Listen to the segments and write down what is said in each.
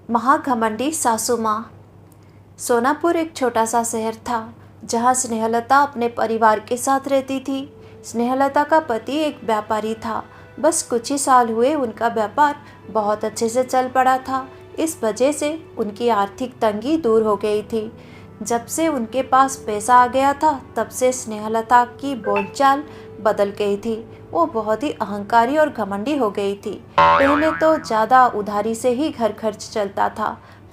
महाघमंडी सासू माँ। सोनापुर एक छोटा सा शहर था जहाँ स्नेहलता अपने परिवार के साथ रहती थी। स्नेहलता का पति एक व्यापारी था। बस कुछ ही साल हुए उनका व्यापार बहुत अच्छे से चल पड़ा था। इस वजह से उनकी आर्थिक तंगी दूर हो गई थी। जब से उनके पास पैसा आ गया था तब से स्नेहलता की बोलचाल बदल गई थी। वो बहुत ही अहंकारी और घमंडी हो गई थी। पहले तो ज़्यादा उधारी से ही घर खर्च चलता था,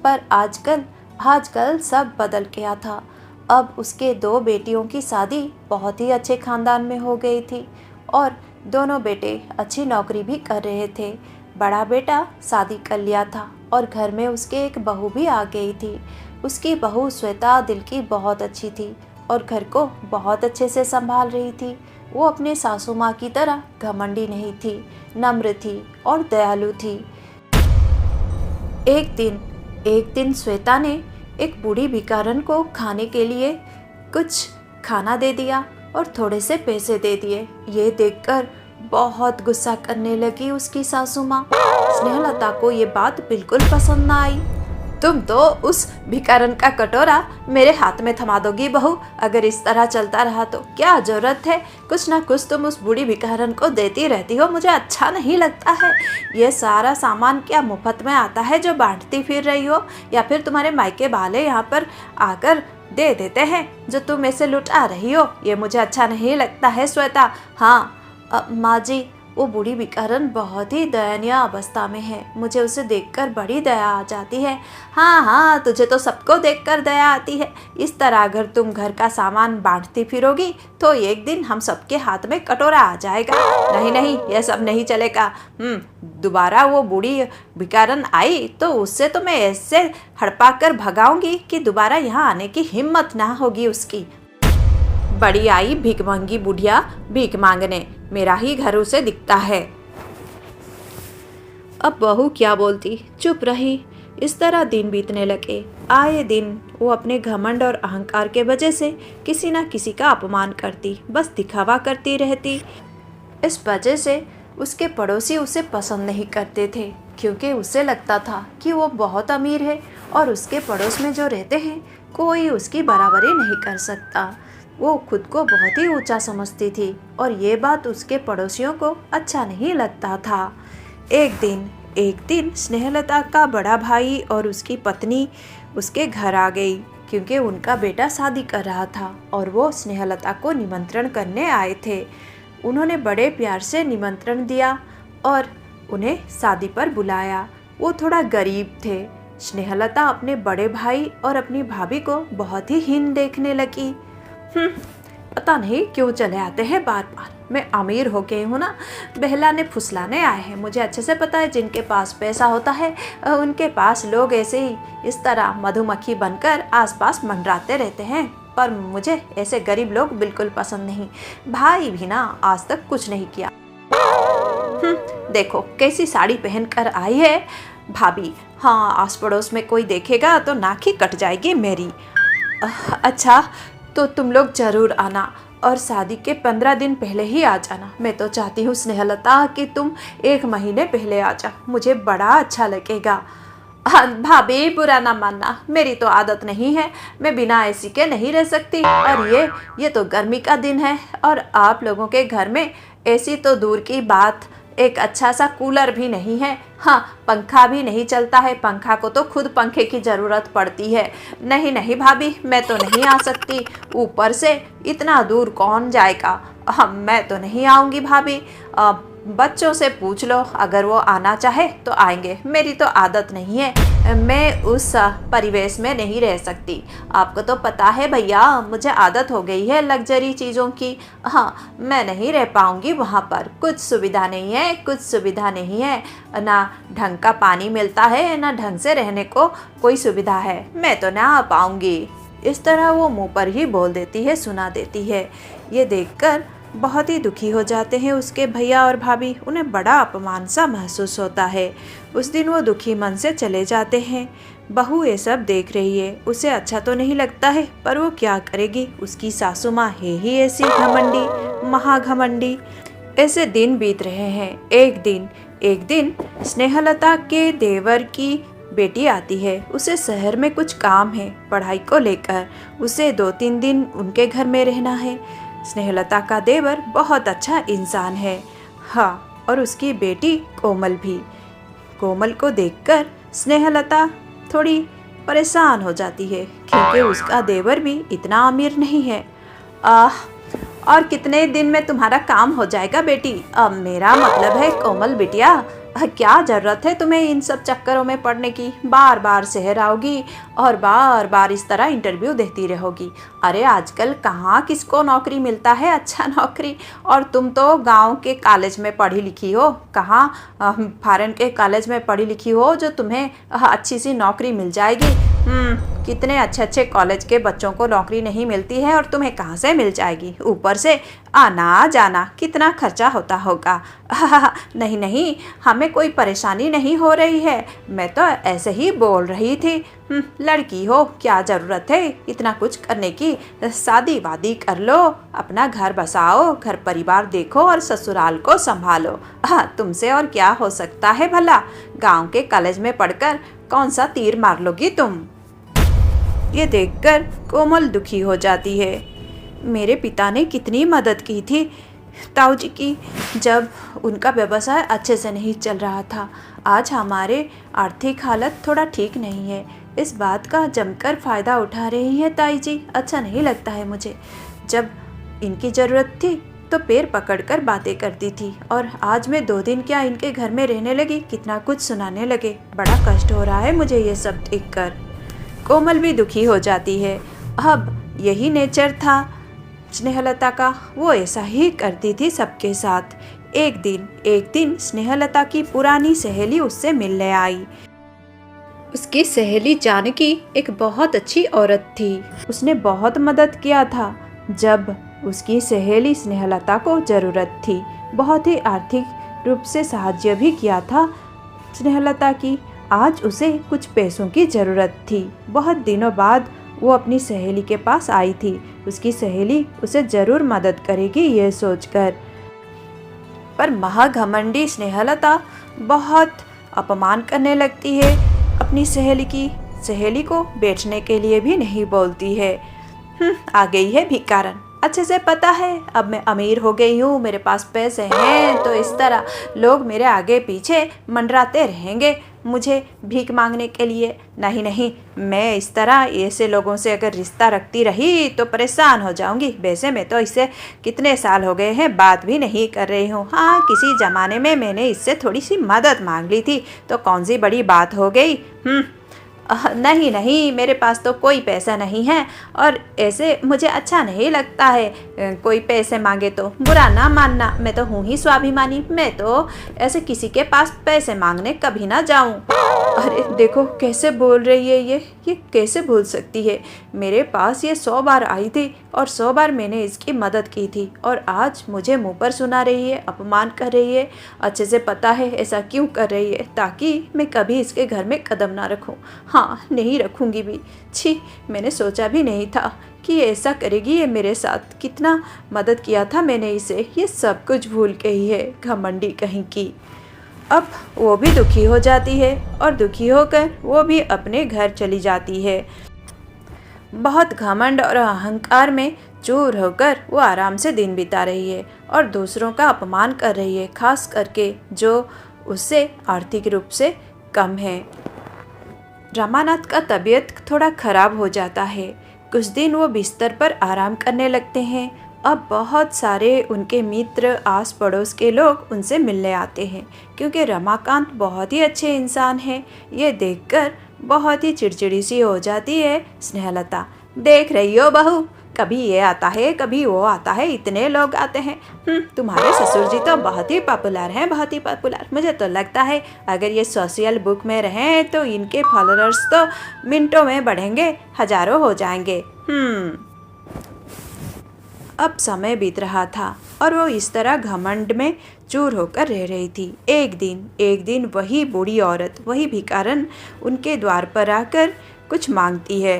पर आजकल सब बदल गया था। अब उसके 2 बेटियों की शादी बहुत ही अच्छे खानदान में हो गई थी और दोनों बेटे अच्छी नौकरी भी कर रहे थे। बड़ा बेटा शादी कर लिया था और घर में उसके एक बहू भी आ गई थी। उसकी बहू श्वेता दिल की बहुत अच्छी थी और घर को बहुत अच्छे से संभाल रही थी। वो अपने सासू माँ की तरह घमंडी नहीं थी, नम्र थी और दयालु थी। एक दिन श्वेता ने एक बूढ़ी भिखारन को खाने के लिए कुछ खाना दे दिया और थोड़े से पैसे दे दिए। ये देखकर बहुत गुस्सा करने लगी उसकी सासू माँ। स्नेहलता को ये बात बिल्कुल पसंद ना आई। तुम तो उस भिखारन का कटोरा मेरे हाथ में थमा दोगी बहू। अगर इस तरह चलता रहा तो क्या जरूरत है, कुछ ना कुछ तुम उस बूढ़ी भिखारन को देती रहती हो। मुझे अच्छा नहीं लगता है। ये सारा सामान क्या मुफ्त में आता है जो बांटती फिर रही हो, या फिर तुम्हारे मायके वाले यहाँ पर आकर दे देते हैं जो तुम ऐसे लुटा रही हो। ये मुझे अच्छा नहीं लगता है श्वेता। हाँ माँ जी, वो बूढ़ी भिखारन बहुत ही दयनीय अवस्था में है। मुझे उसे देखकर बड़ी दया आ जाती है। हाँ, तुझे तो सबको देखकर दया आती है। इस तरह अगर तुम घर का सामान बांटती फिरोगी तो एक दिन हम सबके हाथ में कटोरा आ जाएगा। नहीं, यह सब नहीं चलेगा। दोबारा वो बूढ़ी भिखारन आई तो उससे तो मैं ऐसे हड़पा कर भगाऊंगी कि दोबारा यहाँ आने की हिम्मत ना होगी उसकी। बड़ी आई भिखमंगी बुढ़िया भीख मांगने, मेरा ही घर उसे दिखता है। अब बहू क्या बोलती, चुप रही। इस तरह दिन बीतने लगे। आए दिन वो अपने घमंड और अहंकार के वजह से किसी न किसी का अपमान करती, बस दिखावा करती रहती। इस वजह से उसके पड़ोसी उसे पसंद नहीं करते थे, क्योंकि उसे लगता था कि वो बहुत अमीर है और उसके पड़ोस में जो रहते हैं कोई उसकी बराबरी नहीं कर सकता। वो खुद को बहुत ही ऊंचा समझती थी और ये बात उसके पड़ोसियों को अच्छा नहीं लगता था। एक दिन स्नेहलता का बड़ा भाई और उसकी पत्नी उसके घर आ गई, क्योंकि उनका बेटा शादी कर रहा था और वो स्नेहलता को निमंत्रण करने आए थे। उन्होंने बड़े प्यार से निमंत्रण दिया और उन्हें शादी पर बुलाया। वो थोड़ा गरीब थे। स्नेहलता अपने बड़े भाई और अपनी भाभी को बहुत ही हीन देखने लगी। पता नहीं क्यों चले आते हैं बार बार। मैं अमीर हो गई हूँ ना, बहलाने फुसलाने आए हैं। मुझे अच्छे से पता है जिनके पास पैसा होता है उनके पास लोग ऐसे ही इस तरह मधुमक्खी बनकर आसपास मंडराते रहते हैं, पर मुझे ऐसे गरीब लोग बिल्कुल पसंद नहीं। भाई भी ना आज तक कुछ नहीं किया। देखो कैसी साड़ी पहन कर आई है भाभी। हाँ, आस पड़ोस में कोई देखेगा तो नाक ही कट जाएगी मेरी। अच्छा, तो तुम लोग जरूर आना और शादी के 15 दिन पहले ही आ जाना। मैं तो चाहती हूँ स्नेहलता कि तुम 1 महीने पहले आ जाओ, मुझे बड़ा अच्छा लगेगा। भाभी बुरा ना मानना, मेरी तो आदत नहीं है, मैं बिना एसी के नहीं रह सकती। और ये तो गर्मी का दिन है और आप लोगों के घर में एसी तो दूर की बात, एक अच्छा सा कूलर भी नहीं है। हाँ, पंखा भी नहीं चलता है। पंखा को तो खुद पंखे की ज़रूरत पड़ती है। नहीं भाभी, मैं तो नहीं आ सकती। ऊपर से इतना दूर कौन जाएगा। मैं तो नहीं आऊँगी भाभी। बच्चों से पूछ लो, अगर वो आना चाहे तो आएंगे। मेरी तो आदत नहीं है, मैं उस परिवेश में नहीं रह सकती। आपको तो पता है भैया, मुझे आदत हो गई है लग्जरी चीज़ों की। हाँ, मैं नहीं रह पाऊँगी वहाँ पर। कुछ सुविधा नहीं है, ना ढंग का पानी मिलता है, ना ढंग से रहने को कोई सुविधा है। मैं तो ना आ पाऊँगी। इस तरह वो मुँह पर ही बोल देती है, सुना देती है। ये देखकर बहुत ही दुखी हो जाते हैं उसके भैया और भाभी। उन्हें बड़ा अपमान सा महसूस होता है। उस दिन वो दुखी मन से चले जाते हैं। बहू ये सब देख रही है, उसे अच्छा तो नहीं लगता है, पर वो क्या करेगी, उसकी सासू माँ है ही ऐसी घमंडी, महाघमंडी। ऐसे दिन बीत रहे हैं। एक दिन स्नेहलता के देवर की बेटी आती है। उसे शहर में कुछ काम है पढ़ाई को लेकर। उसे 2-3 दिन उनके घर में रहना है। स्नेहलता का देवर बहुत अच्छा इंसान है। हाँ, और उसकी बेटी कोमल भी। कोमल को देखकर स्नेहलता थोड़ी परेशान हो जाती है क्योंकि उसका देवर भी इतना अमीर नहीं है। आह, और कितने दिन में तुम्हारा काम हो जाएगा बेटी? अब मेरा मतलब है कोमल बिटिया, क्या ज़रूरत है तुम्हें इन सब चक्करों में पड़ने की? बार बार शहर आओगी और बार बार इस तरह इंटरव्यू देती रहोगी। अरे आजकल कहाँ किसको नौकरी मिलता है अच्छा नौकरी? और तुम तो गांव के कॉलेज में पढ़ी लिखी हो, कहाँ फॉरेन के कॉलेज में पढ़ी लिखी हो जो तुम्हें अच्छी सी नौकरी मिल जाएगी। कितने अच्छे अच्छे कॉलेज के बच्चों को नौकरी नहीं मिलती है और तुम्हें कहाँ से मिल जाएगी? ऊपर से आना जाना कितना खर्चा होता होगा। नहीं नहीं, हमें कोई परेशानी नहीं हो रही है, मैं तो ऐसे ही बोल रही थी। लड़की हो, क्या ज़रूरत है इतना कुछ करने की? शादी वादी कर लो, अपना घर बसाओ, घर परिवार देखो और ससुराल को संभालो। तुमसे और क्या हो सकता है भला? गांव के कॉलेज में पढ़कर कौन सा तीर मार लोगी तुम? ये देखकर कोमल दुखी हो जाती है। मेरे पिता ने कितनी मदद की थी ताऊ जी की, जब उनका व्यवसाय अच्छे से नहीं चल रहा था। आज हमारे आर्थिक हालत थोड़ा ठीक नहीं है, इस बात का जमकर फ़ायदा उठा रही है ताई जी। अच्छा नहीं लगता है मुझे। जब इनकी ज़रूरत थी तो पैर पकड़कर बातें करती थी और आज मैं 2 दिन क्या इनके घर में रहने लगी, कितना कुछ सुनाने लगे। बड़ा कष्ट हो रहा है मुझे ये सब देखकर। कोमल भी दुखी हो जाती है। अब यही नेचर था स्नेहलता का, वो ऐसा ही करती थी सबके साथ। एक दिन स्नेहलता की पुरानी सहेली उससे मिलने आई। उसकी सहेली जानकी एक बहुत अच्छी औरत थी। उसने बहुत मदद किया था जब उसकी सहेली स्नेहलता को ज़रूरत थी। बहुत ही आर्थिक रूप से सहायता भी किया था स्नेहलता की। आज उसे कुछ पैसों की ज़रूरत थी। बहुत दिनों बाद वो अपनी सहेली के पास आई थी। उसकी सहेली उसे ज़रूर मदद करेगी ये सोचकर। पर महाघमंडी स्नेहलता बहुत अपमान करने लगती है अपनी सहेली की। सहेली को बैठने के लिए भी नहीं बोलती है। आ गई है भिखारन, अच्छे से पता है अब मैं अमीर हो गई हूँ, मेरे पास पैसे हैं, तो इस तरह लोग मेरे आगे पीछे मंडराते रहेंगे मुझे भीख मांगने के लिए। नहीं नहीं, मैं इस तरह ऐसे लोगों से अगर रिश्ता रखती रही तो परेशान हो जाऊंगी। वैसे मैं तो इससे कितने साल हो गए हैं बात भी नहीं कर रही हूँ। हाँ, किसी ज़माने में मैंने इससे थोड़ी सी मदद मांग ली थी तो कौन सी बड़ी बात हो गई। नहीं नहीं, मेरे पास तो कोई पैसा नहीं है और ऐसे मुझे अच्छा नहीं लगता है। कोई पैसे मांगे तो बुरा ना मानना, मैं तो हूँ ही स्वाभिमानी। मैं तो ऐसे किसी के पास पैसे मांगने कभी ना जाऊँ। अरे देखो कैसे बोल रही है ये कैसे भूल सकती है? मेरे पास ये 100 बार आई थी और 100 बार मैंने इसकी मदद की थी और आज मुझे मुंह पर सुना रही है, अपमान कर रही है। अच्छे से पता है ऐसा क्यों कर रही है, ताकि मैं कभी इसके घर में कदम ना रखूं। हाँ, नहीं रखूंगी भी। छी, मैंने सोचा भी नहीं था कि ऐसा करेगी ये मेरे साथ। कितना मदद किया था मैंने इसे, ये सब कुछ भूल गई है, घमंडी कहीं की। अब वो भी दुखी हो जाती है और दुखी होकर वो भी अपने घर चली जाती है। बहुत घमंड और अहंकार में चूर होकर वो आराम से दिन बिता रही है और दूसरों का अपमान कर रही है, खास करके जो उससे आर्थिक रूप से कम है। रमानाथ का तबीयत थोड़ा खराब हो जाता है। कुछ दिन वो बिस्तर पर आराम करने लगते हैं। अब बहुत सारे उनके मित्र, आस पड़ोस के लोग उनसे मिलने आते हैं क्योंकि रमाकांत बहुत ही अच्छे इंसान हैं। ये देखकर बहुत ही चिड़चिड़ी सी हो जाती है स्नेहलता। देख रही हो बहू, कभी ये आता है कभी वो आता है, इतने लोग आते हैं। तुम्हारे ससुर जी तो बहुत ही पॉपुलर हैं, बहुत ही पॉपुलर। मुझे तो लगता है अगर ये सोशल बुक में रहें तो इनके फॉलोअर्स तो मिनटों में बढ़ेंगे, हजारों हो जाएंगे। अब समय बीत रहा था और वो इस तरह घमंड में चूर होकर रह रही थी। एक दिन वही बूढ़ी औरत, वही भिखारन उनके द्वार पर आकर कुछ मांगती है।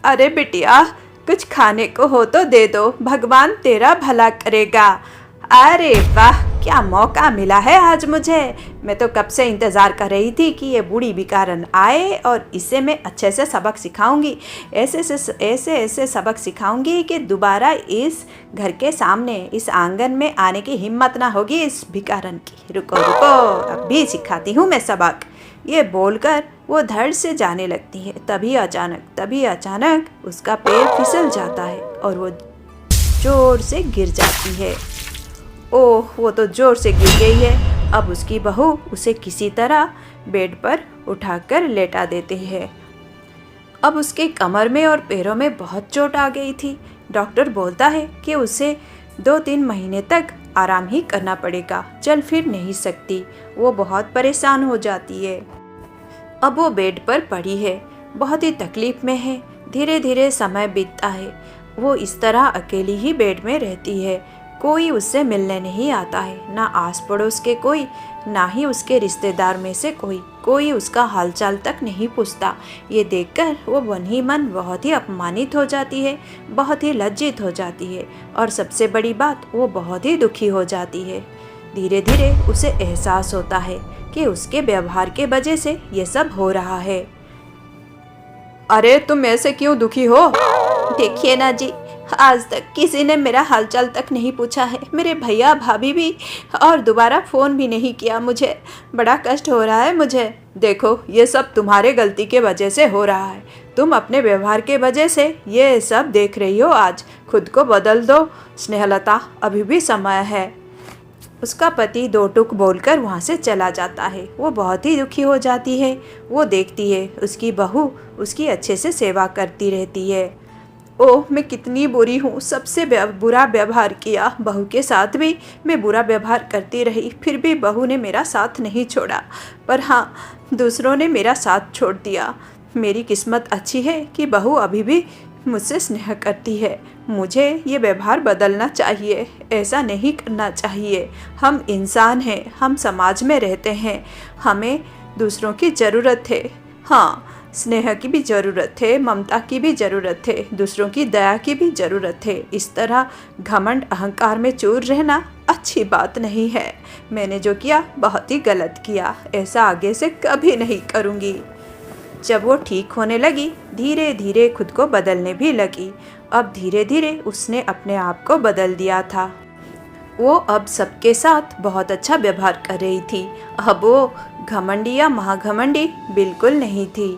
अरे बिटिया, कुछ खाने को हो तो दे दो, भगवान तेरा भला करेगा। अरे वाह, क्या मौका मिला है आज मुझे। मैं तो कब से इंतज़ार कर रही थी कि ये बूढ़ी बिकारन आए और इसे मैं अच्छे से सबक सिखाऊंगी। ऐसे सबक सिखाऊंगी कि दोबारा इस घर के सामने, इस आंगन में आने की हिम्मत ना होगी इस बिकारन की। रुको रुको, अभी सिखाती हूँ मैं सबक। ये बोलकर वो धड़ से जाने लगती है। तभी अचानक उसका पैर फिसल जाता है और वो जोर से गिर जाती है। ओह, वो तो जोर से गिर गई है। अब उसकी बहू उसे किसी तरह बेड पर उठाकर लेटा देती है। अब उसके कमर में और पैरों में बहुत चोट आ गई थी। डॉक्टर बोलता है कि उसे 2-3 महीने तक आराम ही करना पड़ेगा, चल फिर नहीं सकती। वो बहुत परेशान हो जाती है। अब वो बेड पर पड़ी है, बहुत ही तकलीफ में है। धीरे धीरे समय बीतता है। वो इस तरह अकेली ही बेड में रहती है। कोई उससे मिलने नहीं आता है, ना आस पड़ोस के कोई, ना ही उसके रिश्तेदार में से कोई उसका हालचाल तक नहीं पूछता। ये देखकर वो मन ही मन बहुत ही अपमानित हो जाती है, बहुत ही लज्जित हो जाती है और सबसे बड़ी बात, वो बहुत ही दुखी हो जाती है। धीरे धीरे उसे एहसास होता है कि उसके व्यवहार के वजह से ये सब हो रहा है। अरे तुम ऐसे क्यों दुखी हो? देखिए ना जी, आज तक किसी ने मेरा हालचाल तक नहीं पूछा है। मेरे भैया भाभी भी, और दोबारा फ़ोन भी नहीं किया मुझे। बड़ा कष्ट हो रहा है मुझे। देखो, ये सब तुम्हारे गलती के वजह से हो रहा है। तुम अपने व्यवहार के वजह से ये सब देख रही हो। आज खुद को बदल दो स्नेहलता, अभी भी समय है। उसका पति 2 टूक बोलकर वहाँ से चला जाता है। वो बहुत ही दुखी हो जाती है। वो देखती है उसकी बहू उसकी अच्छे से सेवा करती रहती है। ओह, मैं कितनी बुरी हूँ, सबसे बुरा व्यवहार किया। बहू के साथ भी मैं बुरा व्यवहार करती रही, फिर भी बहू ने मेरा साथ नहीं छोड़ा। पर हाँ, दूसरों ने मेरा साथ छोड़ दिया। मेरी किस्मत अच्छी है कि बहू अभी भी मुझसे स्नेह करती है। मुझे ये व्यवहार बदलना चाहिए, ऐसा नहीं करना चाहिए। हम इंसान हैं, हम समाज में रहते हैं, हमें दूसरों की ज़रूरत है। हाँ, स्नेह की भी ज़रूरत है, ममता की भी ज़रूरत है, दूसरों की दया की भी ज़रूरत है। इस तरह घमंड अहंकार में चूर रहना अच्छी बात नहीं है। मैंने जो किया बहुत ही गलत किया, ऐसा आगे से कभी नहीं करूँगी। जब वो ठीक होने लगी, धीरे धीरे खुद को बदलने भी लगी। अब धीरे धीरे उसने अपने आप को बदल दिया था। वो अब सबके साथ बहुत अच्छा व्यवहार कर रही थी। अब वो घमंडी या महाघमंडी बिल्कुल नहीं थी।